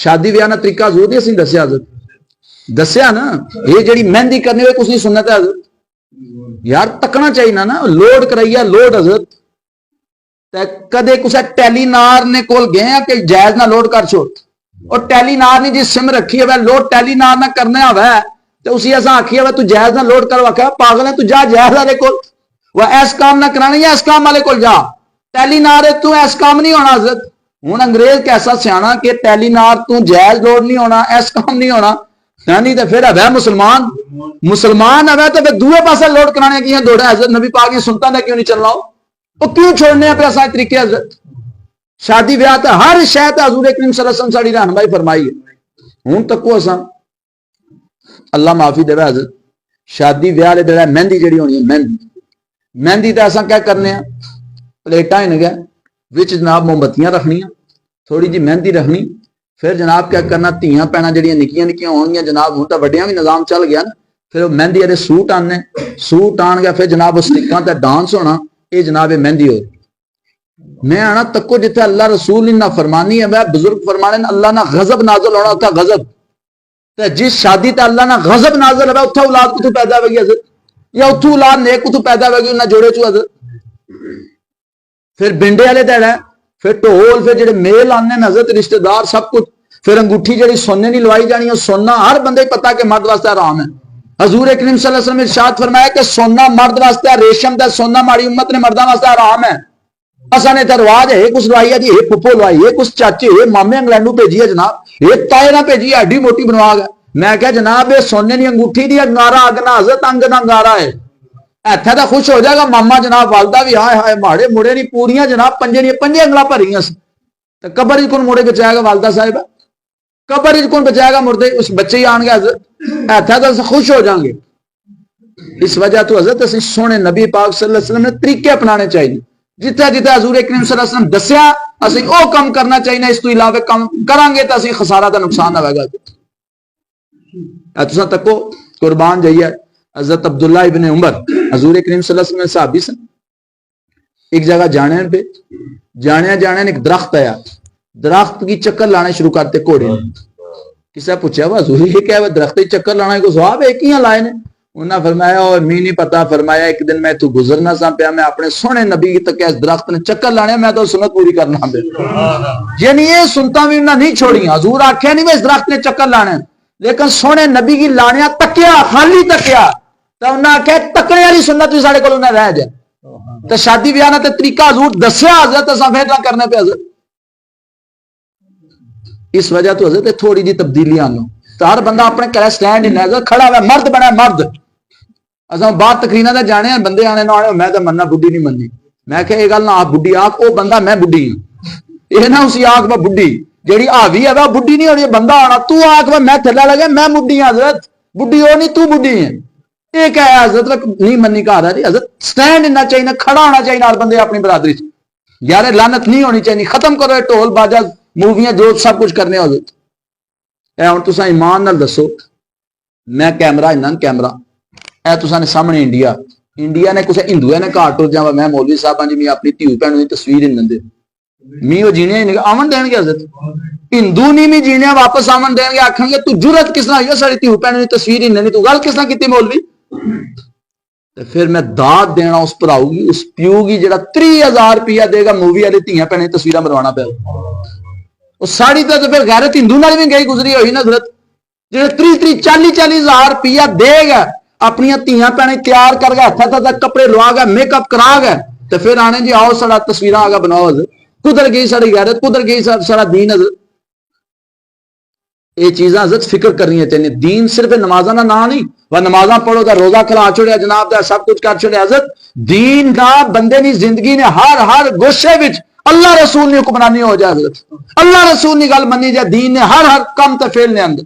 शादी ब्याह का तरीका हजूर ने असीं दस्या हजरत, दस्या ना। ये जी मेहंदी करने हुए कुछ नहीं सुन्नत है हजरत, यार तकना चाहिए ना, लोड कराइया लोड हजरत। कदे कुछ टेलीनार ने कोल गए कि जायज ना लोड कर छोड़, और टेलीनार ने जी सिम रखी है लोड टेलीनार ना करने है तो उसी असा आखिए तू जायज ना लोड करवा के पागल है तू जा जायज वाले को वह ऐस काम ना कराना या इस काम वाले को जा, टेलीनार है तू ऐस काम नहीं होना हजरत। हूं अंग्रेज कैसा सियाना कि टेलीनार तू जायज लोड नहीं होना, ऐस काम नहीं होना, नहीं तो फिर है मुसलमान, मुसलमान है तो फिर दूसरे पासे लोड कराने की दौड़ा हजरत। नबी पाक की सुनता ने क्यों नहीं चलना, तो क्यों छोड़ने पे ऐसा तरीके हजरत। शादी ब्याह तो हर शायद हजूर करीम सल्लल्लाहु अलैहि वसल्लम साड़ी रहनुमाई फरमाई है। हूं तक असा अल्लाह माफी देवे हजरत, शादी ब्याह मेहंदी जी होनी है, मेहंदी तो असा क्या करने प्लेटा इन गया विच जनाब मोमबत्तियां रखनिया, थोड़ी जी मेहंदी रखनी, फिर जनाब क्या करना धियां भैणां जिहड़ियां निक्कियां निक्कियां होणगियां जनाब, हुण तां वड्डियां भी निजाम चल गया ना, फिर मेहंदी वाले सूट आने, सूट आन गया, फिर जनाब स्टिकां ते डांस होना, ये जनाब ये मेहंदी हो। मैं आना तको जिथे अल्लाह रसूल ना फरमानी है, वह बुजुर्ग फरमाने अल्लाह ना गजब नाजल होना, उत्थे गजब। ते जिस शादी ते अल्लाह ना गजब नाजल है उत्थे औलाद कुतों पैदा होगी हजरत, या उत्थों औलाद नेक कुतों पैदा होगी उन्हें जोड़े चो हजरत। फिर बिंडे वाले दिन है, फिर ढोल, फिर जेडे मेल आने हजरत रिश्तेदार सब कुछ, फिर अंगूठी जी सोने नहीं लवाई जानी, सोना हर बंदे पता कि मर्द वास्ते हराम है। हजूर करीम सल्लल्लाहु अलैहि वसल्लम ने इरशाद फरमाया कि सोना मर्द वास्ते, रेशम का सोना माड़ी उम्मत ने मर्दा वास्ते हराम है। असा ने तो रिवाज है कुछ लवाई है जी, ये फुफो लवाई है, कुछ चाचे ये मामे इंग्लैंडू भेजी है जनाब, ये ताए ना भेजी है एडी मोटी बनवा गया। मैं क्या जनाब ये सोने की अंगूठी दी अंगारा अगना हजरत, अंग ना अंगारा है, इत्थे तो खुश हो जाएगा मामा जनाब, वालदा भी हाय हाय माड़े मुड़े नहीं पूरियां जनाब पंजे अंगला भरियां तो कबर च कौन मुड़े बचाएगा, वालदा साहिब कबर च कौन बचाएगा मुर्दे, उस बच्चे ही आएंगे हजरत, इत्थे तो खुश हो जाएंगे। इस वजह तो हजरत असं सोने नबी पाक सल्लल्लाहु अलैहि वसल्लम ने तरीके अपनाने चाहिए, जिथे जिथे हजूर करीम सल्लल्लाहु अलैहि वसल्लम दस्या असं वो काम करना चाहिए, इस तो इलावा काम करांगे तो असं खसारा का नुकसान होगा। तुसा तको कुर्बान जाइए हजरत अब्दुल्ला इब्ने उमर हजूर करीम सल्लल्लाहु अलैहि वसल्लम सहाबी सन, एक जगह जाने पे जाने एक दरख्त आया, दरख्त की चक्कर लाने शुरू करते घोड़े, किसी पूछा वह हजूर ये क्या दरख्त चक्कर लाना को जवाब एक ही लाए ने, उन्हें फरमाया और मी नहीं पता, फरमाया एक दिन मैं तू गुजरना सा पिया, मैं अपने सोने नबी तक इस दरख्त ने चक्कर लाने, मैं तो सुन्नत पूरी करना दे, यानी ये सुनता भी उन्हें नहीं छोड़ी, हजूर आख्या नहीं इस दरख्त ने चक्कर लाने, लेकिन सोने नबी की लानिया तकिया, खाली तकिया, तो उन्हें आख्या तकने वाली सुन्नत भी साढ़े को रह जाए, तो शादी ब्याह ना तरीका हजूर दस्या हजरत असां फिर ना करने पे हजरत। इस वजह तो हजरत थोड़ी जी तब्दीली आनो, तो हर बंदा अपने घर स्टैंड ही खड़ा हुआ, मर्द बना मर्द। असा बात तकरीना का जाने बंदे आने ना आने, मैं तो मन्ना बुढ़ी नहीं मननी, मैं क्या ये गल ना आप बुढ़ी आख, वो बंदा मैं बुढ़ी हूं, ये ना उसी आख मैं बुढ़ी, जेड़ी हावी है वह बुढ़ी नहीं होनी, बंदा आना तू आख मैं थल्ला लगे मैं बुढ़ी हाँ हजरत, बुढ़ी हो नहीं तू बुढ़ी है, ये क्या है हजरत नहीं मननी कहा जी हजरत, स्टैंड होना चाहिए, खड़ा होना चाहिए हर बंदे अपनी बरादरी यार, लानत नहीं होनी चाहिए, खत्म करो ढोल बाजा मूवियां जो सब कुछ करने हजरत। हम तुसा ईमान नाल दसो, मैं कैमरा इन्ना कैमरा ए तुसा ने सामने इंडिया ने कुछ हिंदुआ ने घर टुर जावा, मैं मौलवी साहब जी मैं अपनी धी भैन की तस्वीर इन दे मी वो जीने आवन देंगे हजरत, हिंदू नहीं मी जीने वापस आवन देंगे, आखेंगे तू जुरत किस तरह हुई सारी धी भैन की तस्वीर इन तू गल किस तरह की मौलवी, तो फिर मैं दाद देना उस भराऊ की उस प्यू की जो 30,000 रुपया देगा मूवी वाले धियां भैन तस्वीर बनवाना पे, साड़ी तो फिर गैरत हिंदू नाल भी गई गुजरी हुई ना हजरत, जो 30,000-40,000 रुपया देगा अपनी धियां भैन तैयार कर गया, हथा तक कपड़े लवा गया, मेकअप करा गया, तो फिर आने जी आओ सारा तस्वीर आगे बनाओ हजरत, कुदर गई साड़ी गैरत, कुदर गई सारा दीन हजरत। ये चीज़ां हजरत फिक्र करनी चाहिए, दीन सिर्फ नमाजा ना ना नहीं, वह नमाजा पढ़ो तो रोजा खिला छोड़िया जनाब का सब कुछ कर छोड़िया हजरत, दीन का बंदे की जिंदगी ने हर गोशे विच अल्लाह रसूल ने हुक्मरानी हो जाए हजरत, अल्लाह रसूल की गल मनी जाए, दीन ने हर काम तो फेल ने अंदर